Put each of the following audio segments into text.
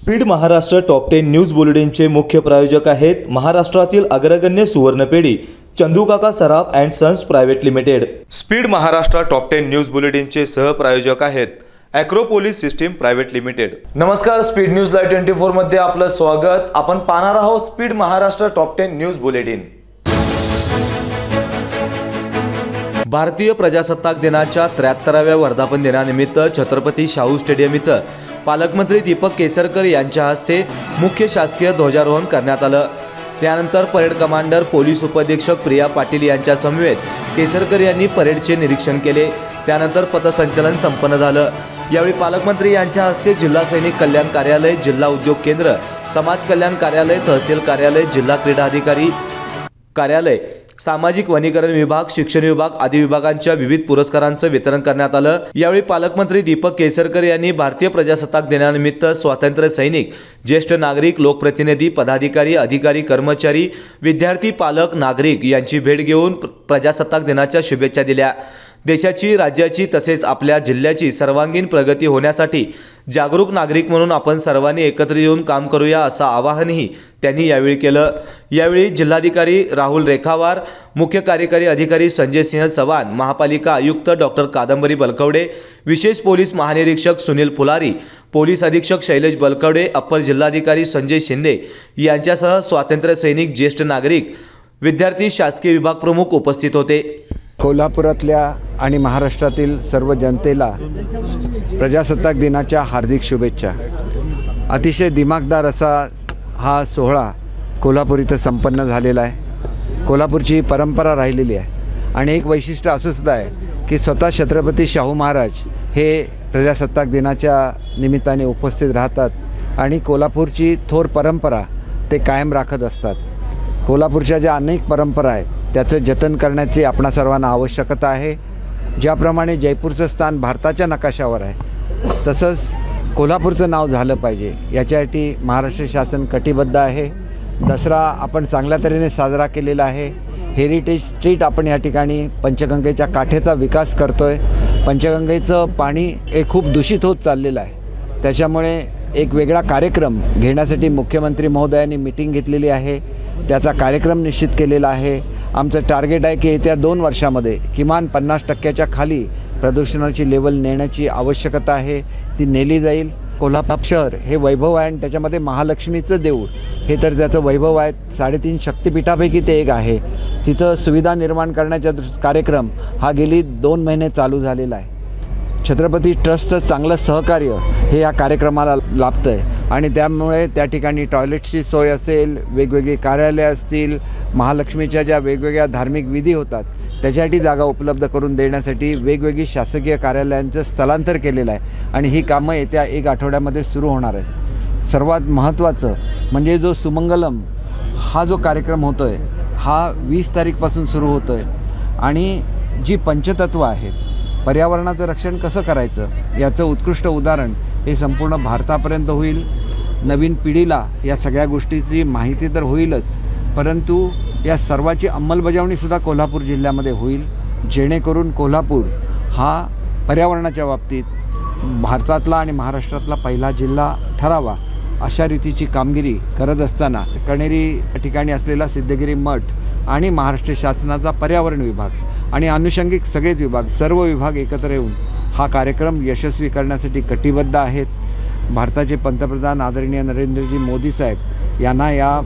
Speed Maharashtra top 10 news बुलेटिनचे मुख्य प्रायोजक आहेत महाराष्ट्रातील अग्रगण्य सुवर्णपेढी Chandukaka Saraf and sons private limited. Speed Maharashtra top 10 news बुलेटिनचे सहप्रायोजक आहेत ॲक्रोपोलिस सिस्टीम प्रायव्हेट लिमिटेड। नमस्कार, स्पीड न्यूज लाईव्ह 24 मध्ये आपलं स्वागत। आपण पाहणार आहोत speed Maharashtra top 10 news bulletin. भारतीय प्रजासत्ताक दिनाच्या 73व्या वर्धापन दिनानिमित्त छत्रपती शाहू स्टेडियम इथं पालकमंत्री दीपक केसरकर यांच्या हस्ते मुख्य शासकीय ध्वजारोहण करण्यात आलं। त्यानंतर परेड कमांडर पोलीस उपअधीक्षक प्रिया पाटील यांच्या समवेत केसरकर यांनी परेडचे निरीक्षण केले। त्यानंतर पथसंचलन संपन्न झालं। यावेळी पालकमंत्री यांच्या हस्ते जिल्हा सैनिक कल्याण कार्यालय, जिल्हा उद्योग केंद्र, समाज कल्याण कार्यालय, तहसील कार्यालय, जिल्हा क्रीडा अधिकारी कार्यालय, सामाजिक वनीकरण विभाग, शिक्षण विभाग आदी विभागांच्या विविध पुरस्कारांचं वितरण करण्यात आलं। यावेळी पालकमंत्री दीपक केसरकर यांनी भारतीय प्रजासत्ताक दिनानिमित्त स्वातंत्र्य सैनिक, ज्येष्ठ नागरिक, लोकप्रतिनिधी, पदाधिकारी, अधिकारी, कर्मचारी, विद्यार्थी, पालक, नागरिक यांची भेट घेऊन प्रजासत्ताक दिनाच्या शुभेच्छा दिल्या। देशाची, राज्याची तसेच आपल्या जिल्ह्याची सर्वांगीण प्रगती होण्यासाठी जागरूक नागरिक म्हणून आपण सर्वांनी एकत्र येऊन काम करूया असं आवाहनही त्यांनी यावेळी केलं। यावेळी जिल्हाधिकारी राहुल रेखावार, मुख्य कार्यकारी अधिकारी संजय सिंह चव्हाण, महापालिका आयुक्त डॉक्टर कादंबरी बलकवडे, विशेष पोलीस महानिरीक्षक सुनील फुलारी, पोलीस अधीक्षक शैलेश बलकवडे, अप्पर जिल्हाधिकारी संजय शिंदे यांच्यासह स्वातंत्र्य सैनिक, ज्येष्ठ नागरिक, विद्यार्थी, शासकीय विभाग प्रमुख उपस्थित होते। कोल्हापुरातल्या आणि महाराष्ट्रातील सर्व जनतेला प्रजासत्ताक दिनाच्या हार्दिक शुभेच्छा। अतिशय दिमागदार असा हा सोहळा कोल्हापूर इथं संपन्न झालेला आहे। कोल्हापूरची परंपरा राहिलेली आहे आणि एक वैशिष्ट्य असं सुद्धा आहे की स्वतः छत्रपती शाहू महाराज हे प्रजासत्ताक दिनाच्या निमित्ताने उपस्थित राहतात आणि कोल्हापूरची थोर परंपरा ते कायम राखत असतात। कोल्हापूरच्या ज्या अनेक परंपरा आहेत त्याचं जतन करण्याची आपणा सर्वांना आवश्यकता आहे। ज्याप्रमाणे जयपूरचं स्थान भारताच्या नकाशावर आहे तसंच कोल्हापूरचं नाव झालं पाहिजे याच्यासाठी महाराष्ट्र शासन कटिबद्ध आहे। दसरा आपण चांगल्या तऱ्हेने साजरा केलेला आहे। हेरिटेज स्ट्रीट आपण या ठिकाणी पंचगंगेच्या काठेचा विकास करतोय। पंचगंगेचं पाणी हे खूप दूषित होत चाललेलं आहे, त्याच्यामुळे एक वेगळा कार्यक्रम घेण्यासाठी मुख्यमंत्री महोदयांनी मीटिंग घेतलेली आहे, त्याचा कार्यक्रम निश्चित केलेला आहे। आमचं टार्गेट आहे की येत्या 2 वर्षामध्ये किमान 50% खाली प्रदूषणाची लेवल नेण्याची आवश्यकता आहे, ती नेली जाईल। कोल्हापूर शहर हे वैभव आहे आणि त्याच्यामध्ये महालक्ष्मीचं देऊळ हे तर त्याचं वैभव आहे। 3.5 शक्तिपीठापैकी ते एक आहे। तिथं सुविधा निर्माण करण्याचा कार्यक्रम हा गेली 2 महिने चालू झालेला आहे। छत्रपती ट्रस्टचं चांगलं सहकार्य हे या कार्यक्रमाला लाभतं आहे आणि त्यामुळे त्या ठिकाणी टॉयलेट्सची सोय असेल, वेगवेगळी कार्यालय असतील, महालक्ष्मीच्या ज्या वेगवेगळ्या धार्मिक विधी होतात त्याच्यासाठी जागा उपलब्ध करून देण्यासाठी वेगवेगळी शासकीय कार्यालयांचं स्थलांतर केलेलं आहे आणि ही कामं येत्या 1 आठवड्यामध्ये सुरू होणार आहेत। सर्वात महत्त्वाचं म्हणजे जो सुमंगलम हा जो कार्यक्रम होतो आहे हा 20 तारीखपासून सुरू होतो आहे आणि जी पंचतत्व आहेत, पर्यावरणाचं रक्षण कसं करायचं याचं उत्कृष्ट उदाहरण हे संपूर्ण भारतापर्यंत होईल। नवीन पिढीला या सगळ्या गोष्टीची माहिती तर होईलच, परंतु या सर्वाची अंमलबजावणीसुद्धा कोल्हापूर जिल्ह्यामध्ये होईल, जेणेकरून कोल्हापूर हा पर्यावरणाच्या बाबतीत भारतातला आणि महाराष्ट्रातला पहिला जिल्हा ठरावा अशा रीतीची कामगिरी करत असताना कणेरी ठिकाणी असलेला सिद्धगिरी मठ आणि महाराष्ट्र शासनाचा पर्यावरण विभाग आणि अनुषंगिक सगळेच विभाग, सर्व विभाग एकत्र येऊन हा कार्यक्रम यशस्वी करण्यासाठी कटिबद्ध आहेत। भारताचे पंतप्रधान आदरणीय नरेंद्रजी मोदी साहेब यांना या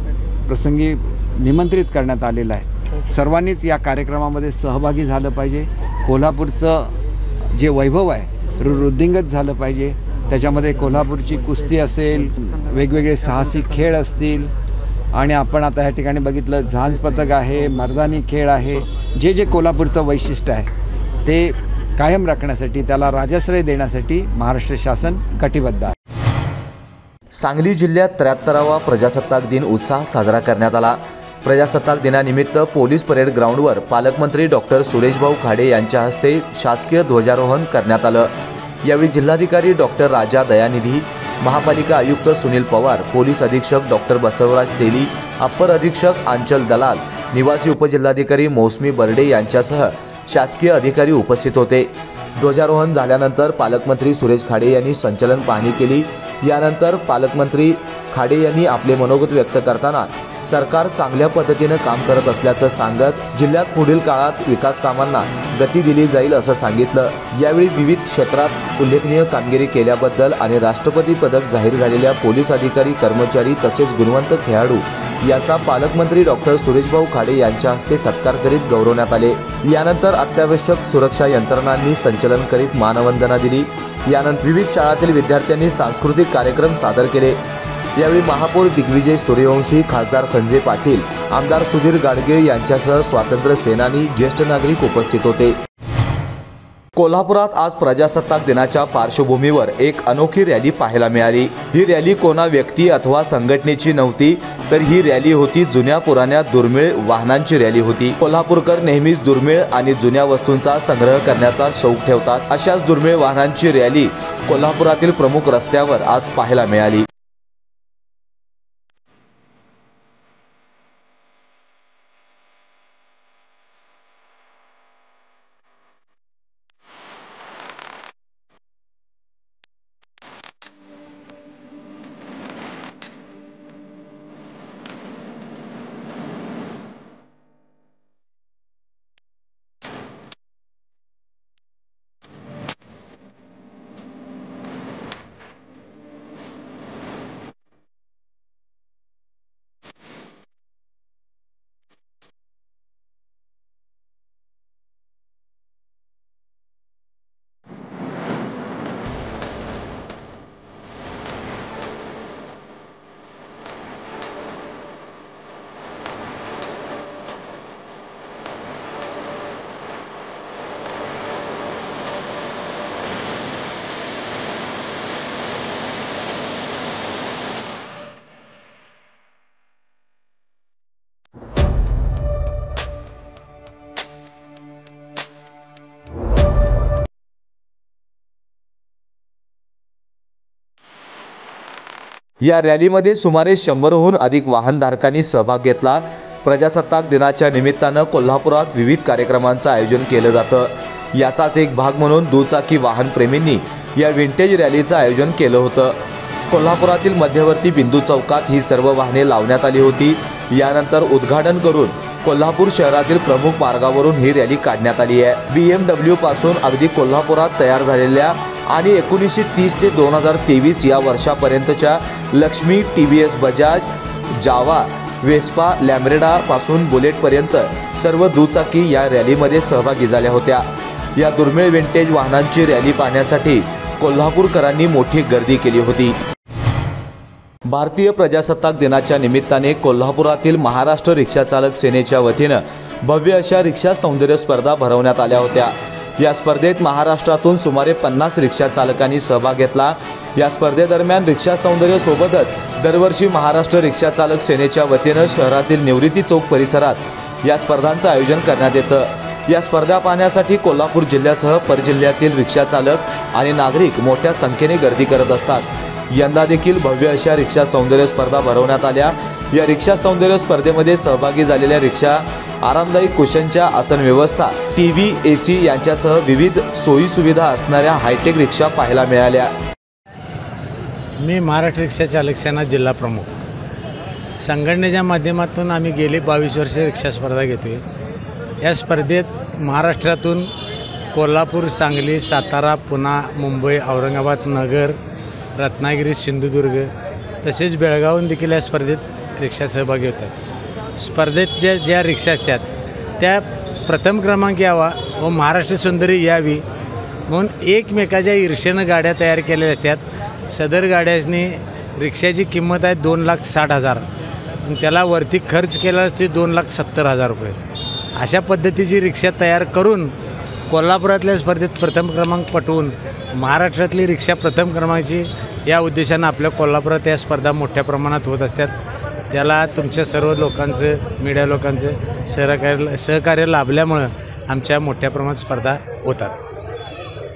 प्रसंगी निमंत्रित करण्यात आलेलं आहे। सर्वांनीच या कार्यक्रमामध्ये सहभागी झालं पाहिजे। कोल्हापूरचं जे वैभव आहे वृद्धिंगत झालं पाहिजे। त्याच्यामध्ये कोल्हापूरची कुस्ती असेल, वेगवेगळे साहसी खेळ असतील आणि आपण आता या ठिकाणी बघितलं झांज पथक आहे, मर्दानी खेळ आहे। जे कोल्हापूरचं वैशिष्ट्य आहे ते कायम राखण्यासाठी, त्याला राजाश्रय देण्यासाठी महाराष्ट्र शासन कटिबद्ध आहे। सांगली जिल्ह्यात 73वा प्रजासत्ताक दिन उत्साहात साजरा करण्यात आला। प्रजासत्ताक दिनानिमित्त पोलीस परेड ग्राउंडवर पालकमंत्री डॉक्टर सुरेशभाऊ खाडे यांच्या हस्ते शासकीय ध्वजारोहण करण्यात आलं। यावेळी जिल्हाधिकारी डॉक्टर राजा दयानिधी, महापालिका आयुक्त सुनील पवार, पोलीस अधीक्षक डॉक्टर बसवराज तेली, अप्पर अधीक्षक आंचल दलाल, निवासी उपजिल्हाधिकारी मौसमी बर्डे यांच्यासह शासकीय अधिकारी उपस्थित होते। ध्वजारोहण झाल्यानंतर पालकमंत्री सुरेश खाडे यांनी संचलन पाहणी केली। यानंतर पालकमंत्री खाडे यांनी आपले मनोगत व्यक्त करताना सरकार चांगल्या पद्धतीने काम करत असल्याचं सांगत जिल्ह्यात पुढील काळात विकास कामांना गती दिली जाईल असं सांगितलं। यावेळी विविध क्षेत्रात उल्लेखनीय कामगिरी केल्याबद्दल आणि राष्ट्रपती पदक जाहीर झालेल्या पोलीस अधिकारी, कर्मचारी तसेच गुणवंत खेळाडू याचा पालकमंत्री डॉक्टर सुरेशभाऊ खाडे यांच्या हस्ते सत्कार करीत गौरवण्यात आले। यानंतर अत्यावश्यक सुरक्षा यंत्रणांनी संचलन करीत मानवंदना दिली। यानंतर विविध शाळांतील विद्यार्थ्यांनी सांस्कृतिक कार्यक्रम सादर केले। यावेळी महापौर दिग्विजय सूर्यवंशी, खासदार संजय पाटील, आमदार सुधीर गाडगीळ यांच्यासह स्वातंत्र्य सेनानी, ज्येष्ठ नागरिक उपस्थित होते। कोल्हापुरात आज प्रजासत्ताक दिनाच्या पार्श्वभूमीवर एक अनोखी रॅली पाहायला मिळाली। ही रॅली कोणा व्यक्ती अथवा संघटनेची नव्हती, तर ही रॅली होती जुन्या पुराण्या दुर्मिळ वाहनांची रॅली होती। कोल्हापूरकर नेहमीच दुर्मिळ आणि जुन्या वस्तूंचा संग्रह करण्याचा शौक ठेवतात। अशाच दुर्मिळ वाहनांची रॅली कोल्हापुरातील प्रमुख रस्त्यावर आज पाहायला मिळाली। या रॅलीमध्ये सुमारे 100हून अधिक वाहनधारकांनी सहभाग घेतला। प्रजासत्ताक दिनाच्या निमित्तानं कोल्हापुरात विविध कार्यक्रमांचं आयोजन केलं जातं। याचाच एक भाग म्हणून दुचाकी वाहन प्रेमींनी या विंटेज रॅलीचं आयोजन केलं होतं। कोल्हापुरातील मध्यवर्ती बिंदू चौकात ही सर्व वाहने लावण्यात आली होती। यानंतर उद्घाटन करून कोल्हापूर शहरातील प्रमुख मार्गावरून ही रॅली काढण्यात आली आहे। BMW पासून अगदी कोल्हापुरात तयार झालेल्या आणि 1930 ते 2023 या वर्षापर्यंतच्या लक्ष्मी, TVS बजाज, जावा, वेस्पा, लॅम्ब्रेडा पासून बुलेटपर्यंत सर्व दुचाकी या रॅलीमध्ये सहभागी झाल्या होत्या। या दुर्मिळ विंटेज वाहनांची रॅली पाहण्यासाठी कोल्हापूरकरांनी मोठी गर्दी केली होती। भारतीय प्रजासत्ताक दिनाच्या निमित्ताने कोल्हापुरातील महाराष्ट्र रिक्षा चालक सेनेच्या वतीनं भव्य अशा रिक्षा सौंदर्य स्पर्धा भरवण्यात आल्या होत्या। या स्पर्धेत महाराष्ट्रातून सुमारे 50 रिक्षा चालकांनी सहभाग घेतला। या स्पर्धेदरम्यान रिक्षा सौंदर्य सोबतच दरवर्षी महाराष्ट्र रिक्षा चालक सेनेच्या वतीनं शहरातील निवृत्ती चौक परिसरात या स्पर्धांचं आयोजन करण्यात येतं। या स्पर्धा पाहण्यासाठी कोल्हापूर जिल्ह्यासह परजिल्ह्यातील रिक्षा चालक आणि नागरिक मोठ्या संख्येने गर्दी करत असतात। यंदा देखील भव्य अशा रिक्षा सौंदर्य स्पर्धा भरवण्यात आल्या। या रिक्षा सौंदर्य स्पर्धेमध्ये सहभागी झालेल्या रिक्षा आरामदायी कुशनच्या आसन व्यवस्था, TV, AC यांच्यासह विविध सोयी सुविधा असणाऱ्या हायटेक रिक्षा पाहायला मिळाल्या। मी महाराष्ट्र रिक्षा चालक सेना जिल्हा प्रमुख संघटनेच्या माध्यमातून आम्ही गेली 22 वर्ष रिक्षा स्पर्धा घेतोय। या स्पर्धेत महाराष्ट्रातून कोल्हापूर, सांगली, सातारा, पुणे, मुंबई, औरंगाबाद, नगर, रत्नागिरी, सिंधुदुर्ग तसेच बेळगावहून देखील या स्पर्धेत रिक्षा सहभागी होतात। स्पर्धेत ज्या रिक्षा असतात त्या प्रथम क्रमांक यावा व महाराष्ट्र सौंदर्य यावी म्हणून एकमेकाच्या ईर्षेनं गाड्या तयार केलेल्या असतात। सदर गाड्यांनी रिक्षाची किंमत आहे 2,60,000 आणि त्याला वरती खर्च केला असतो 2,70,000 रुपये। अशा पद्धतीची रिक्षा तयार करून कोल्हापुरातल्या स्पर्धेत प्रथम क्रमांक पटवून महाराष्ट्रातली रिक्षा प्रथम क्रमांकाची या उद्देशानं आपल्या कोल्हापुरात या स्पर्धा मोठ्या प्रमाणात होत असतात। त्याला तुमच्या सर्व लोकांचं, मीडिया लोकांचं सहकार्य लाभल्यामुळं आमच्या मोठ्या प्रमाणात स्पर्धा होतात।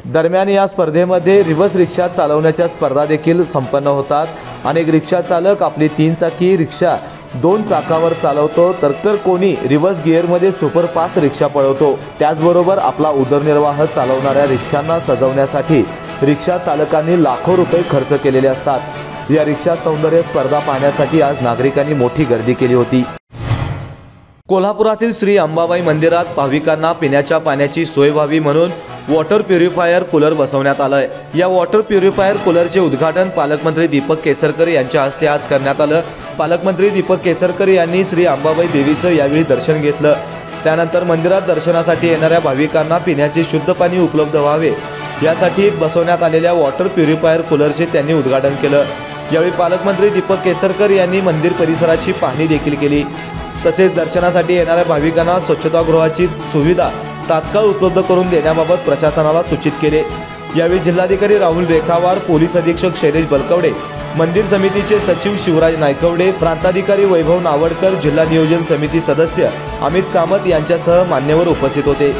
दरम्यान या स्पर्धेमध्ये रिवर्स रिक्षा चालवण्याच्या स्पर्धा देखील संपन्न होतात। अनेक रिक्षा चालक आपली 3 चाकी रिक्षा 2 चाकावर चालवतो तर कोणी रिव्हर्स गिअरमध्ये सुपरफास्ट रिक्षा पळवतो। त्याचबरोबर आपला उदरनिर्वाह चालवणाऱ्या रिक्षांना सजवण्यासाठी रिक्षा चालकांनी लाखो रुपये खर्च केलेले असतात। या रिक्षा सौंदर्य स्पर्धा पाहण्यासाठी आज नागरिकांनी मोठी गर्दी केली होती। कोल्हापुरातील श्री अंबाबाई मंदिरात भाविकांना पिण्याच्या पाण्याची सोय व्हावी म्हणून वॉटर प्युरिफायर कूलर बसवण्यात आलंय। या वॉटर प्युरिफायर कूलरचे उद्घाटन पालकमंत्री दीपक केसरकर यांच्या हस्ते आज करण्यात आलं। पालकमंत्री दीपक केसरकर यांनी श्री अंबाबाई देवीचं यावेळी दर्शन घेतलं। त्यानंतर मंदिरात दर्शनासाठी येणाऱ्या भाविकांना पिण्याचे शुद्ध पाणी उपलब्ध व्हावे यासाठी बसवण्यात आलेल्या वॉटर प्युरिफायर कूलरचे त्यांनी उद्घाटन केलं। यावेळी पालकमंत्री दीपक केसरकर यांनी मंदिर परिसराची पाहणी देखील केली। तसेच दर्शनासाठी येणाऱ्या भाविकांना स्वच्छतागृहाची सुविधा तात्काळ उपलब्ध करून देण्याबाबत प्रशासनाला सूचित केले। यावेळी जिल्हाधिकारी राहुल रेखावार, पोलीस अधीक्षक शैलेश बलकवडे, मंदिर समितीचे सचिव शिवराज नायकवडे, प्रांताधिकारी वैभव नावडकर, जिल्हा नियोजन समिती सदस्य अमित कामत यांच्यासह मान्यवर उपस्थित होते।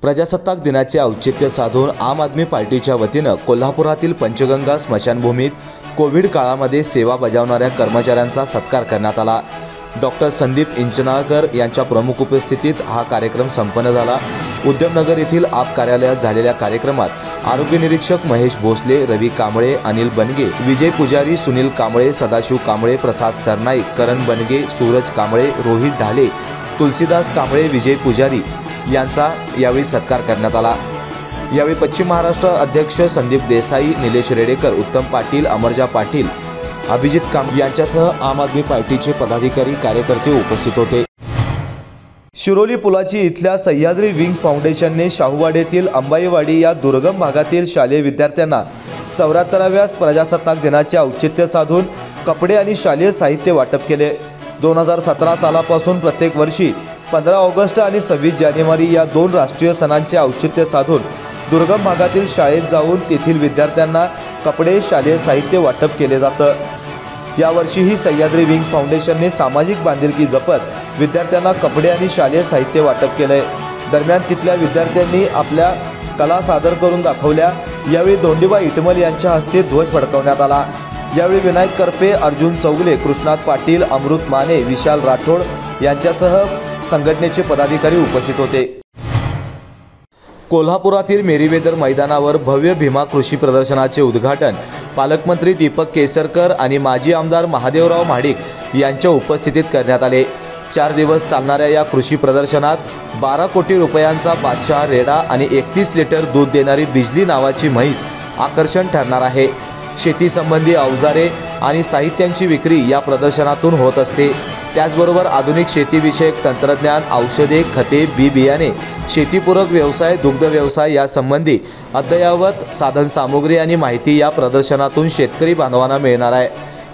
प्रजासत्ताक दिनाचे औचित्य साधून आम आदमी पार्टीच्या वतीनं कोल्हापुरातील पंचगंगा स्मशानभूमीत कोविड काळामध्ये सेवा बजावणाऱ्या कर्मचाऱ्यांचा सत्कार करण्यात आला। डॉक्टर संदीप इंचनाळकर यांच्या प्रमुख उपस्थितीत हा कार्यक्रम संपन्न झाला। उद्यमनगर येथील आप कार्यालयात झालेल्या कार्यक्रमात आरोग्य निरीक्षक महेश भोसले, रवी कांबळे, अनिल बनगे, विजय पुजारी, सुनील कांबळे, सदाशिव कांबळे, प्रसाद सरनाईक, करण बनगे, सूरज कांबळे, रोहित ढाले, तुलसीदास कांबळे, विजय पुजारी यांचा यावेळी सत्कार करण्यात आला। यावेळी पश्चिम महाराष्ट्र अध्यक्ष संदीप देसाई, निलेश रेडेकर, उत्तम पाटील, अमरजा पाटील, अभिजित कांबळे यांच्यासह आम आदमी पार्टीचे पदाधिकारी, कार्यकर्ते उपस्थित होते। शिरोली पुलाची इथल्या सह्याद्री विंग्स फाउंडेशनने शाहूवाडीतील अंबाईवाडी या दुर्गम भागातील शालेय विद्यार्थ्यांना 74व्या प्रजासत्ताक दिनाचे औचित्य साधून कपडे आणि शालेय साहित्य वाटप केले। 2017 सालापासून प्रत्येक वर्षी 15 ऑगस्ट आणि 26 जानेवारी या 2 राष्ट्रीय सणांचे औचित्य साधून दुर्गम भागातील शाळेत जाऊन तेथील विद्यार्थ्यांना कपडे, शालेय साहित्य वाटप केले जातं। यावर्षीही सह्याद्री विंग्स फाउंडेशनने सामाजिक बांधिलकी जपत विद्यार्थ्यांना कपडे आणि शालेय साहित्य वाटप केलंय। दरम्यान तिथल्या विद्यार्थ्यांनी आपल्या कला सादर करून दाखवल्या। यावेळी धोंडीबा इटमल यांच्या हस्ते ध्वज फडकवण्यात आला। यावेळी विनायक करपे, अर्जुन चौगले, कृष्णात पाटील, अमृत माने, विशाल राठोड यांच्यासह संघटनेचे पदाधिकारी उपस्थित होते। कोल्हापुरातील मेरीवेदर मैदानावर भव्य भीमा कृषी प्रदर्शनाचे उद्घाटन पालकमंत्री दीपक केसरकर आणि माजी आमदार महादेवराव महाडिक यांच्या उपस्थितीत करण्यात आले। 4 दिवस चालणाऱ्या या कृषी प्रदर्शनात 12 कोटी रुपयांचा बादशाह रेडा आणि 31 लिटर दूध देणारी बिजली नावाची म्हैस आकर्षण ठरणार आहे। शेती संबंधी अवजारे आणि साहित्यांची विक्री या प्रदर्शनातून होत असते। त्याचबरोबर आधुनिक शेतीविषयक तंत्रज्ञान, औषधे, खते, बी बियाणे, शेतीपूरक व्यवसाय, दुग्ध व्यवसाय यासंबंधी अद्ययावत साधन सामुग्री आणि माहिती या प्रदर्शनातून शेतकरी बांधवांना मिळणार आहे।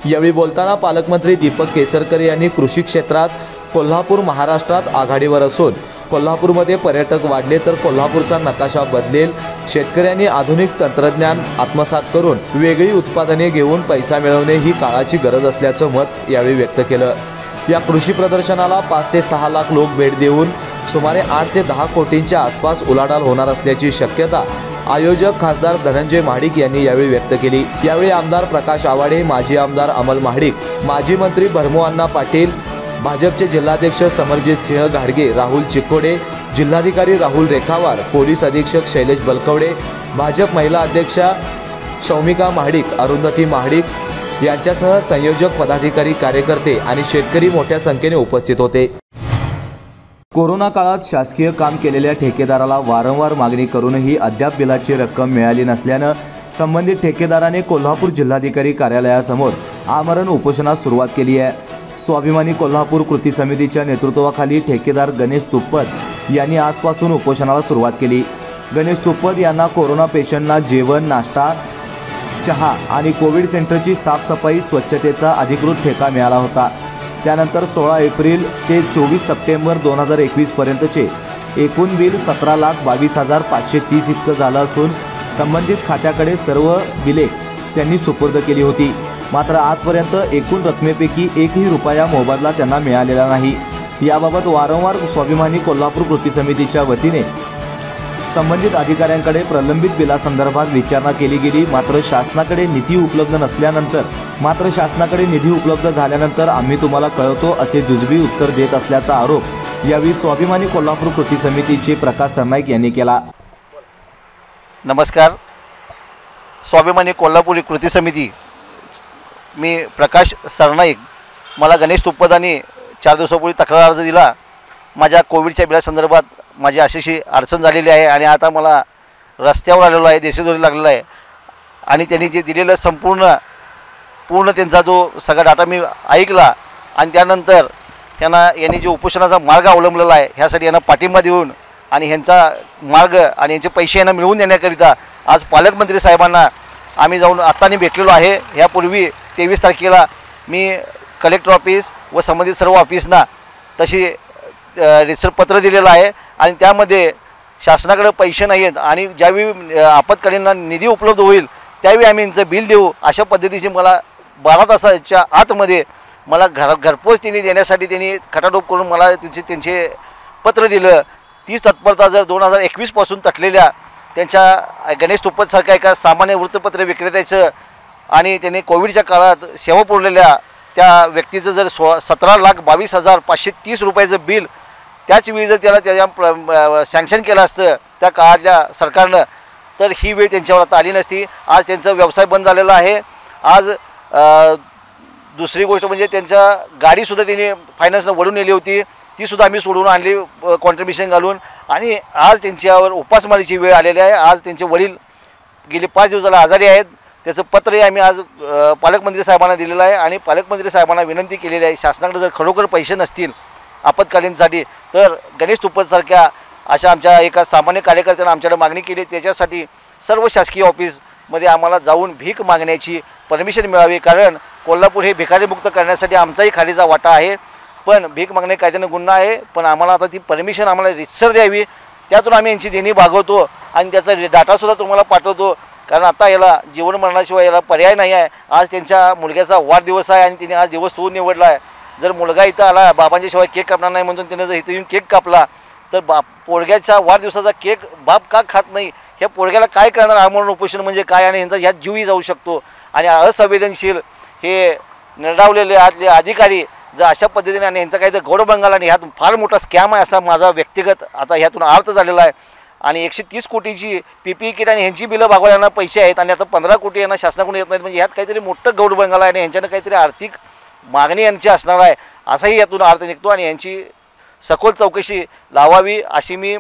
यावेळी बोलताना पालकमंत्री दीपक केसरकर यांनी कृषी क्षेत्रात कोल्हापूर महाराष्ट्रात आघाडीवर असून कोल्हापूरमध्ये पर्यटक वाढले तर कोल्हापूरचा नकाशा बदलेल। शेतकऱ्यांनी आधुनिक तंत्रज्ञान आत्मसात करून वेगळी उत्पादने घेऊन पैसा मिळवणे ही काळाची गरज असल्याचं मत यावेळी व्यक्त केलं। या कृषी प्रदर्शनाला 5 ते 6 लाख लोक भेट देऊन सुमारे 8 ते 10 कोटींच्या आसपास उलाढाल होणार असल्याची शक्यता आयोजक खासदार धनंजय महाडिक यांनी यावेळी व्यक्त केली। यावेळी आमदार प्रकाश आवाडे, माजी आमदार अमल महाडिक, माजी मंत्री भरमोअण्णा पाटील, भाजपचे जिल्हाध्यक्ष समरजित सिंह घाडगे, राहुल चिकोडे, जिल्हाधिकारी राहुल रेखावार, पोलीस अधीक्षक शैलेश बलकवडे, भाजप महिला अध्यक्षा शौमिका महाडिक, अरुंधती महाडिक यांच्यासह संयोजक, पदाधिकारी, कार्यकर्ते आणि शेतकरी मोठ्या संख्येने उपस्थित होते। कोरोना काळात शासकीय काम केलेल्या ठेकेदाराला वारंवार मागणी करूनही अद्याप बिलाची रक्कम मिळाली नसल्यानं संबंधित ठेकेदाराने कोल्हापूर जिल्हाधिकारी कार्यालयासमोर आमरण उपोषणास सुरुवात केली आहे। स्वाभिमानी कोल्हापूर कृती समितीच्या नेतृत्वाखाली ठेकेदार गणेश तुप्पद यांनी आजपासून उपोषणाला सुरुवात केली। गणेश तुप्पद यांना कोरोना पेशंटना जेवण, नाश्ता, चहा आणि कोविड सेंटरची साफसफाई, स्वच्छतेचा अधिकृत ठेका मिळाला होता। त्यानंतर 16 एप्रिल ते 24 सप्टेंबर 2021 पर्यंतचे एकूण बिल 17,22,530 इतकं झालं असून संबंधित खात्याकडे सर्व बिले त्यांनी सुपूर्द केली होती। मात्र आजपर्यंत एकूण रकमेपैकी 1ही रुपया मोबदला त्यांना मिळालेला नाही। याबाबत वारंवार स्वाभिमानी कोल्हापूर कृती समितीच्या वतीने संबंधित अधिकाऱ्यांकडे प्रलंबित बिलासंदर्भात विचारणा केली गेली, मात्र शासनाकडे निधी उपलब्ध झाल्यानंतर आम्ही तुम्हाला कळवतो असे जुजबी उत्तर देत असल्याचा आरोप यावेळी स्वाभिमानी कोल्हापूर कृती समितीचे प्रकाश सरनाईक यांनी केला. नमस्कार. स्वाभिमानी कोल्हापूर कृती समिती, मी प्रकाश सरनाईक. मला गणेश तुप्पदानी 4 दिवसापूर्वी तक्रार अर्ज दिला. माझ्या कोविडच्या बिलासंदर्भात माझी अशी अडचण झालेली आहे आणि आता मला रस्त्यावर आलेलो आहे, देशोधडी लागलेला आहे. आणि त्यांनी जे दिलेलं पूर्ण त्यांचा जो सगळा डाटा मी ऐकला आणि त्यानंतर यांनी जो उपोषणाचा मार्ग अवलंबलेला आहे ह्यासाठी यांना पाठिंबा देऊन आणि ह्यांचा मार्ग आणि यांचे पैसे यांना मिळवून देण्याकरिता आज पालकमंत्री साहेबांना आम्ही जाऊन आत्तानी भेटलेलो आहे. यापूर्वी 23 तारखेला मी कलेक्टर ऑफिस व संबंधित सर्व ऑफिसना तशी रिसर पत्र दिलेलं आहे आणि त्यामध्ये शासनाकडे पैसे नाही आहेत आणि ज्यावेळी आपत्कालीन निधी उपलब्ध होईल त्यावेळी आम्ही यांचं बिल देऊ अशा पद्धतीचे मला 12 तासाच्या आतमध्ये मला घरपोच त्यांनी देण्यासाठी त्यांनी खटाटोप करून मला त्यांचे पत्र दिलं. तीच तत्परता जर 2021 पासून तटलेल्या त्यांच्या गणेश तुप्पदसारख्या एका सामान्य वृत्तपत्र विक्रेत्याचं आणि त्यांनी कोविडच्या काळात सेवा पुरवलेल्या त्या व्यक्तीचं जर 17,22,530 रुपयाचं बिल त्याच वेळी जर त्याला सँक्शन केलं असतं त्या काळातल्या सरकारनं तर ही वेळ त्यांच्यावर आता आली नसती. आज त्यांचा व्यवसाय बंद झालेला आहे. आज दुसरी गोष्ट म्हणजे त्यांच्या गाडीसुद्धा त्यांनी फायनान्सनं वळून नेली होती, तीसुद्धा आम्ही सोडून आणली कॉन्ट्रिब्युशन घालून. आणि आज त्यांच्यावर उपासमारीची वेळ आलेली आहे. आज त्यांचे वडील गेले 5 दिवस झाले आजारी आहेत. त्याचं पत्रही आम्ही आज पालकमंत्री साहेबांना दिलेलं आहे आणि पालकमंत्री साहेबांना विनंती केलेली आहे, शासनाकडे जर खरोखर पैसे नसतील आपत्कालीनसाठी तर गणेश तुप्पदसारख्या अशा आमच्या एका सामान्य कार्यकर्त्यांना आमच्याकडे मागणी केली. त्याच्यासाठी सर्व शासकीय ऑफिसमध्ये आम्हाला जाऊन भीक मागण्याची परमिशन मिळावी, कारण कोल्हापूर हे भिकारीमुक्त करण्यासाठी आमचाही खालीचा वाटा आहे. पण भीक मागणे कायद्यानं गुन्हा आहे, पण आम्हाला आता ती परमिशन आम्हाला रितसर द्यावी. त्यातून आम्ही यांची देणी भागवतो आणि त्याचा डाटासुद्धा तुम्हाला पाठवतो, कारण आता याला जीवन मरणाशिवाय याला पर्याय नाही आहे. आज त्यांच्या मुलग्याचा वाढदिवस आहे आणि तिने आज दिवस तो निवडला आहे. जर मुलगा इथं आला बाबांच्या शिवाय केक कापणार नाही म्हणून त्याने जर इथं येऊन केक कापला तर पोरग्याच्या वाढदिवसाचा केक बाप का खात नाही, ह्या पोरग्याला काय करणार? आमरण उपोषण म्हणजे काय आणि यांचा ह्यात जीवही जाऊ शकतो. आणि असंवेदनशील हे निर्डावलेले आतले अधिकारी जर अशा पद्धतीने आणि यांचा काही तर गौरवभंगाला आणि ह्यातून फार मोठा स्कॅम आहे असा माझा व्यक्तिगत आता ह्यातून अर्थ झालेला आहे. आणि 130 कोटीची PPE किट आणि ह्यांची बिलं भागवायला पैसे आहेत आणि आता 15 कोटी यांना शासनाकडून येत नाहीत, म्हणजे ह्यात काहीतरी मोठं गौरवभंगाला आहे आणि ह्यांच्यानं काहीतरी आर्थिक मागणी यांची असणार आहे असाही यातून अर्थ निघतो. आणि यांची सखोल चौकशी लावावी अशी मी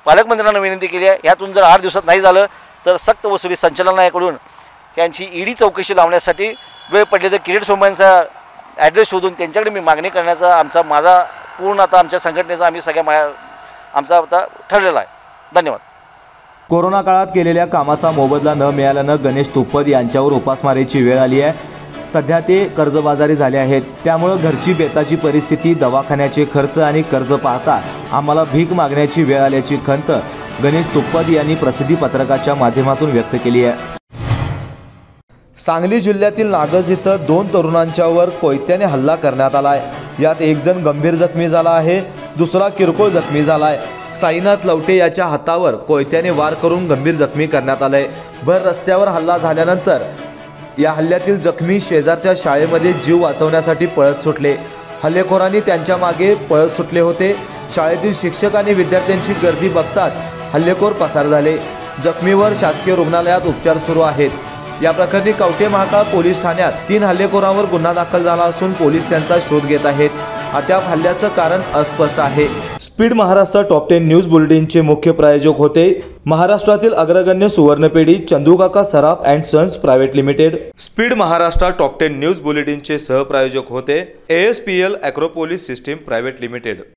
पालकमंत्र्यांना विनंती केली आहे. यातून जर 8 दिवसात नाही झालं तर सक्त वसुली संचालनालयाकडून यांची ED चौकशी लावण्यासाठी वेळ पडली तर किरीट सोमय्यांचा ॲड्रेस शोधून त्यांच्याकडे मी मागणी करण्याचा माझा पूर्ण आता आमच्या संघटनेचा आम्ही आमचा आता ठरलेला आहे. धन्यवाद. कोरोना काळात केलेल्या कामाचा मोबदला न मिळाल्यानं गणेश तुप्पद यांच्यावर उपासमारीची वेळ आली आहे. सध्या ते कर्जबाजारी झाले आहेत. त्यामुळं घरची बेताची परिस्थिती, दवाखान्याचे खर्च आणि कर्ज पाहता आम्हाला भीक मागण्याची वेळ आल्याची खंत गणेश तुप्पद यांनी प्रसिद्धी पत्रकाच्या माध्यमातून व्यक्त केली आहे. सांगली जिल्ह्यातील नागज इथं 2 तरुणांच्यावर कोयत्याने हल्ला करण्यात आला आहे. यात एक जण गंभीर जखमी झाला आहे, दुसरा किरकोळ जखमी झाला आहे. साईनाथ लवटे याच्या हातावर कोयत्याने वार करून गंभीर जखमी करण्यात आले. भर रस्त्यावर हल्ला झाल्यानंतर या हल्ल्यातील जखमी शेजारच्या शाळेमध्ये जीव वाचवण्यासाठी पळत सुटले. हल्लेखोरांनी त्यांच्या मागे पळत सुटले होते. शाळेतील शिक्षक आणि विद्यार्थ्यांची गर्दी बघताच हल्लेखोर पसार झाले. जखमीवर शासकीय रुग्णालयात उपचार सुरू आहेत. या प्रकरणी कवठे महाकाळ पोलीस ठाण्यात 3 हल्लेखोरांवर गुन्हा दाखल झाला असून पोलीस त्यांचा शोध घेत आहेत. अद्याप हल्ल्याचं कारण अस्पष्ट आहे. स्पीड महाराष्ट्र टॉप 10 न्यूज बुलेटिनचे मुख्य प्रायोजक होते महाराष्ट्रातील अग्रगण्य सुवर्णपेढी Chandukaka Saraf and sons private limited. Speed Maharashtra top 10 news बुलेटिनचे सहप्रायोजक होते ASPL Agropolis system private limited.